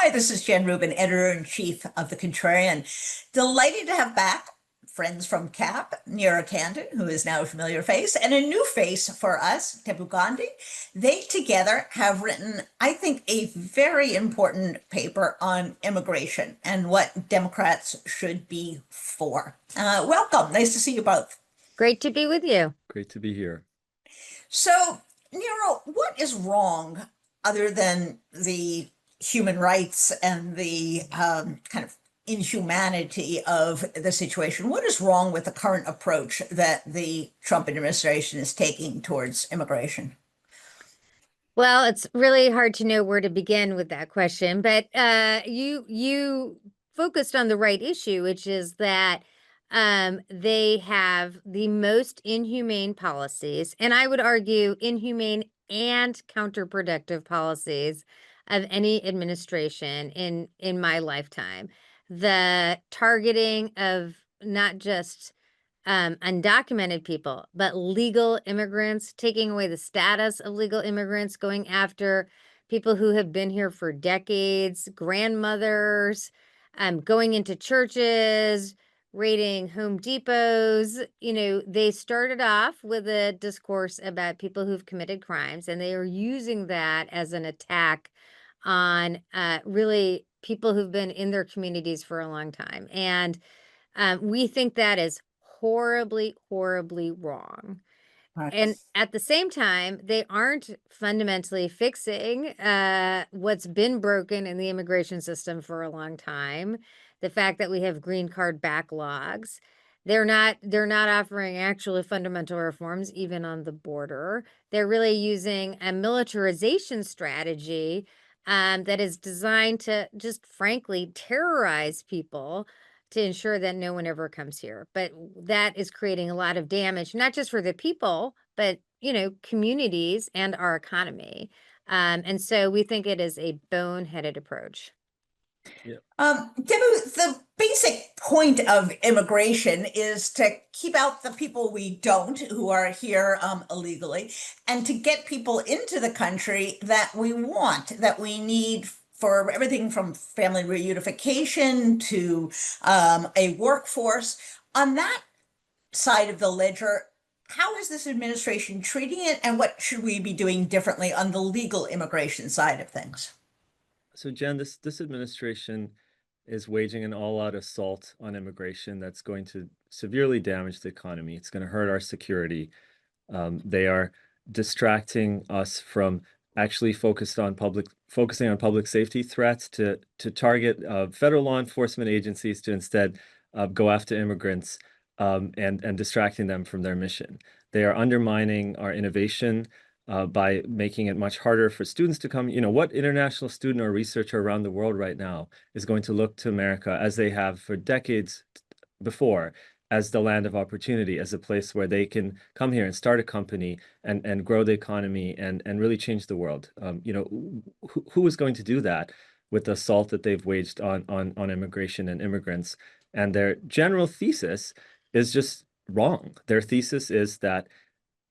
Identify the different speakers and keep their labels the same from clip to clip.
Speaker 1: Hi, this is Jen Rubin, editor-in-chief of The Contrarian. Delighted to have back friends from CAP, Neera Tanden, who is now a familiar face, and a new face for us, Debu Gandhi. They together have written, I think, a very important paper on immigration and what Democrats should be for. Welcome. Nice to see you both.
Speaker 2: Great to be with you.
Speaker 3: Great to be here.
Speaker 1: So, Nero, what is wrong other than the human rights and the kind of inhumanity of the situation? What is wrong with the current approach that the Trump administration is taking towards immigration?
Speaker 2: Well, it's really hard to know where to begin with that question, but you focused on the right issue, which is that they have the most inhumane policies, and I would argue inhumane and counterproductive policies of any administration in my lifetime. The targeting of not just undocumented people, but legal immigrants, taking away the status of legal immigrants, going after people who have been here for decades, grandmothers, going into churches, raiding Home Depots. They started off with a discourse about people who've committed crimes, and they are using that as an attack on really people who've been in their communities for a long time. And we think that is horribly, horribly wrong.
Speaker 1: Right.
Speaker 2: And at the same time, they aren't fundamentally fixing what's been broken in the immigration system for a long time. The fact that we have green card backlogs. They're not offering actually fundamental reforms, even on the border. They're really using a militarization strategy that is designed to just frankly terrorize people to ensure that no one ever comes here. But that is creating a lot of damage, not just for the people, but communities and our economy. And so we think it is a boneheaded approach.
Speaker 3: Yeah.
Speaker 1: Debu, the basic point of immigration is to keep out the people we don't, who are here illegally, and to get people into the country that we want, that we need for everything from family reunification to a workforce. On that side of the ledger, how is this administration treating it, and what should we be doing differently on the legal immigration side of things?
Speaker 3: So Jen, this administration is waging an all-out assault on immigration that's going to severely damage the economy. It's going to hurt our security. They are distracting us from actually focusing on public safety threats to target federal law enforcement agencies to instead go after immigrants and distracting them from their mission. They are undermining our innovation by making it much harder for students to come. What international student or researcher around the world right now is going to look to America, as they have for decades before, as the land of opportunity, as a place where they can come here and start a company and grow the economy and really change the world? Who is going to do that with the assault that they've waged on immigration and immigrants? And their general thesis is just wrong. Their thesis is that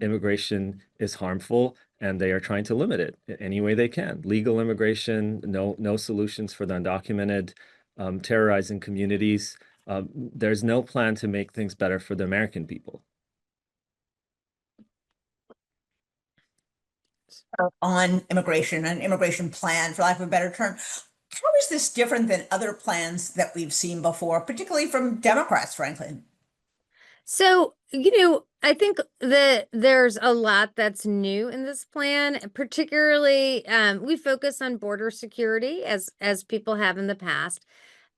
Speaker 3: immigration is harmful and they are trying to limit it any way they can. Legal immigration, no solutions for the undocumented, terrorizing communities. There's no plan to make things better for the American people.
Speaker 1: On immigration, an immigration plan, for lack of a better term. How is this different than other plans that we've seen before, particularly from Democrats, frankly?
Speaker 2: So, I think that there's a lot that's new in this plan. Particularly, we focus on border security as people have in the past.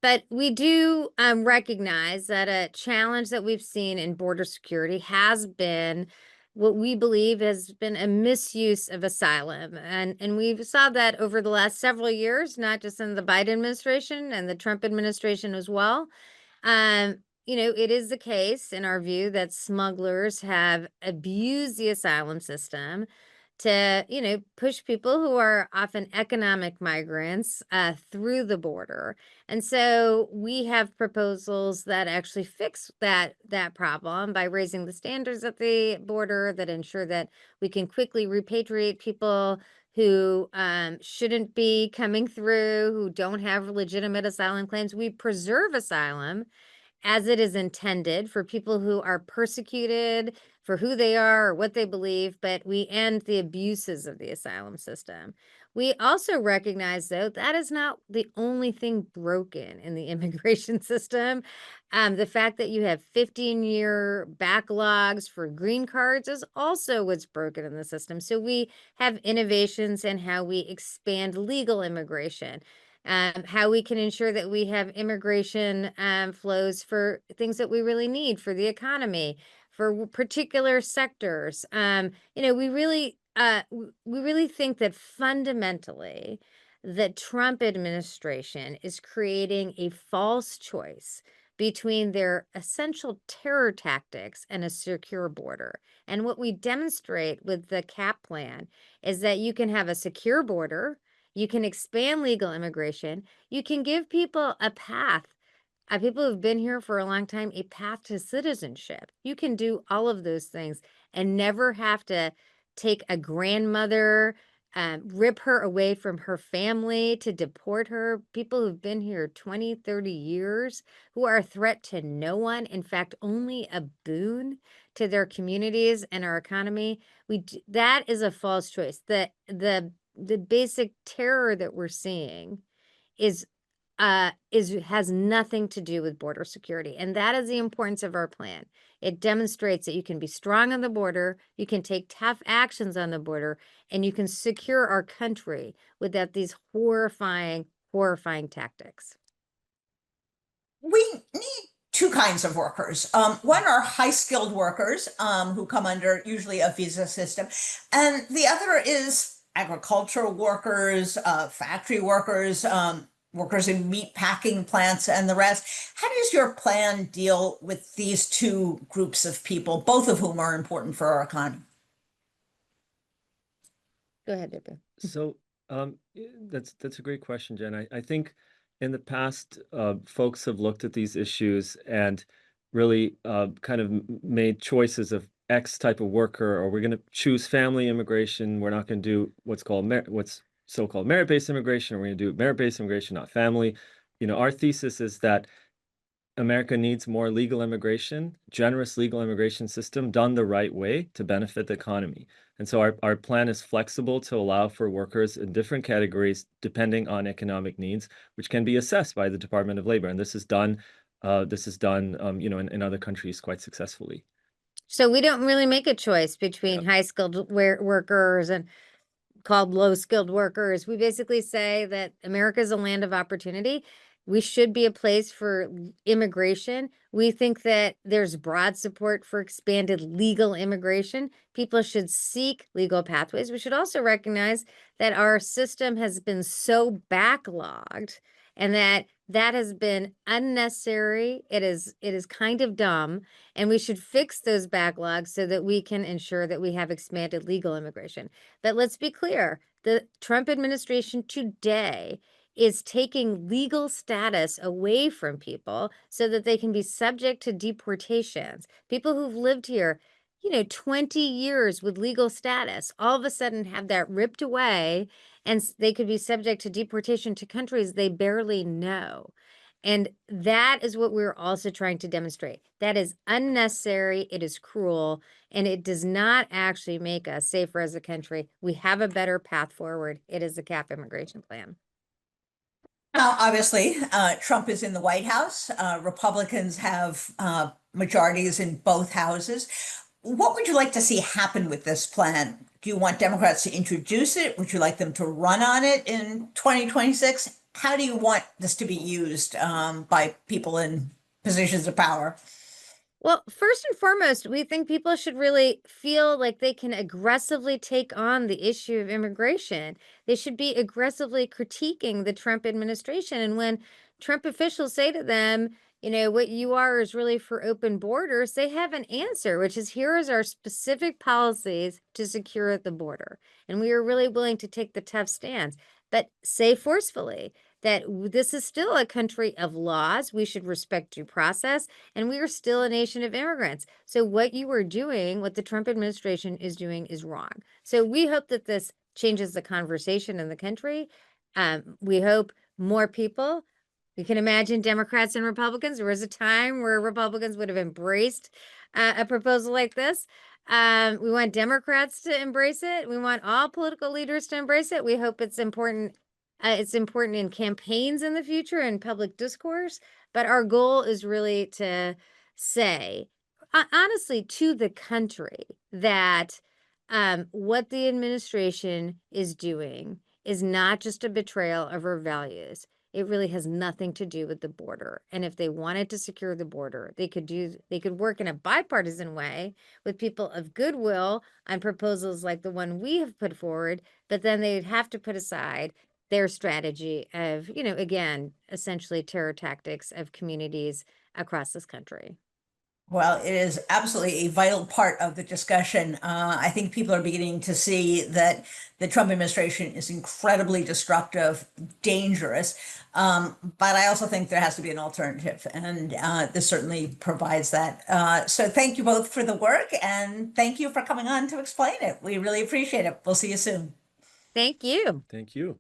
Speaker 2: But we do recognize that a challenge that we've seen in border security has been what we believe has been a misuse of asylum. And we saw that over the last several years, not just in the Biden administration and the Trump administration as well. Um, it is the case in our view that smugglers have abused the asylum system to, push people who are often economic migrants through the border. And so we have proposals that actually fix that problem by raising the standards at the border that ensure that we can quickly repatriate people who shouldn't be coming through, who don't have legitimate asylum claims. We preserve asylum as it is intended for people who are persecuted for who they are or what they believe, but we end the abuses of the asylum system. We also recognize, though, that is not the only thing broken in the immigration system. The fact that you have 15-year backlogs for green cards is also what's broken in the system. So we have innovations in how we expand legal immigration, how we can ensure that we have immigration flows for things that we really need for the economy, for particular sectors. We really think that fundamentally the Trump administration is creating a false choice between their essential terror tactics and a secure border. And what we demonstrate with the CAP plan is that you can have a secure border, you can expand legal immigration, you can give people a path, people who've been here for a long time, a path to citizenship. You can do all of those things and never have to take a grandmother, rip her away from her family to deport her. People who've been here 20, 30 years, who are a threat to no one, in fact, only a boon to their communities and our economy. That is a false choice. The basic terror that we're seeing is has nothing to do with border security. And that is the importance of our plan. It demonstrates that you can be strong on the border, you can take tough actions on the border, and you can secure our country without these horrifying, horrifying tactics.
Speaker 1: We need two kinds of workers. One are high-skilled workers who come under usually a visa system, and the other is agricultural workers, factory workers, workers in meat packing plants, and the rest. How does your plan deal with these two groups of people, both of whom are important for our economy?
Speaker 2: Go ahead, Debu.
Speaker 3: So that's a great question, Jen. I think in the past, folks have looked at these issues and really kind of made choices of X type of worker, or we're going to choose family immigration. We're not going to do what's so-called merit-based immigration, or we're going to do merit-based immigration, not family. Our thesis is that America needs more legal immigration, generous legal immigration system done the right way to benefit the economy. And so our plan is flexible to allow for workers in different categories depending on economic needs, which can be assessed by the Department of Labor. And this is done in other countries quite successfully.
Speaker 2: So we don't really make a choice between high-skilled workers and called low-skilled workers. We basically say that America is a land of opportunity. We should be a place for immigration. We think that there's broad support for expanded legal immigration. People should seek legal pathways. We should also recognize that our system has been so backlogged and that has been unnecessary. It is kind of dumb, and we should fix those backlogs so that we can ensure that we have expanded legal immigration. But let's be clear, the Trump administration today is taking legal status away from people so that they can be subject to deportations. People who've lived here, 20 years with legal status, all of a sudden have that ripped away, and they could be subject to deportation to countries they barely know. And that is what we're also trying to demonstrate. That is unnecessary, it is cruel, and it does not actually make us safer as a country. We have a better path forward. It is the CAP immigration plan.
Speaker 1: Now, obviously, Trump is in the White House. Republicans have majorities in both houses. What would you like to see happen with this plan? Do you want Democrats to introduce it? Would you like them to run on it in 2026? How do you want this to be used by people in positions of power?
Speaker 2: Well, first and foremost, we think people should really feel like they can aggressively take on the issue of immigration. They should be aggressively critiquing the Trump administration. And when Trump officials say to them, what you are is really for open borders, they have an answer, which is here is our specific policies to secure the border. And we are really willing to take the tough stance, but say forcefully that this is still a country of laws. We should respect due process, and we are still a nation of immigrants. So what you are doing, what the Trump administration is doing, is wrong. So we hope that this changes the conversation in the country. We hope more people. You can imagine Democrats and Republicans. There was a time where Republicans would have embraced a proposal like this. We want Democrats to embrace it. We want all political leaders to embrace it. We hope it's important. It's important in campaigns in the future and public discourse. But our goal is really to say, honestly, to the country that what the administration is doing is not just a betrayal of our values. It really has nothing to do with the border. And if they wanted to secure the border, they could work in a bipartisan way with people of goodwill on proposals like the one we have put forward, but then they'd have to put aside their strategy of, again, essentially terror tactics of communities across this country.
Speaker 1: Well, it is absolutely a vital part of the discussion. I think people are beginning to see that the Trump administration is incredibly destructive, dangerous. But I also think there has to be an alternative, and this certainly provides that. So thank you both for the work, and thank you for coming on to explain it. We really appreciate it. We'll see you soon.
Speaker 2: Thank you.
Speaker 3: Thank you.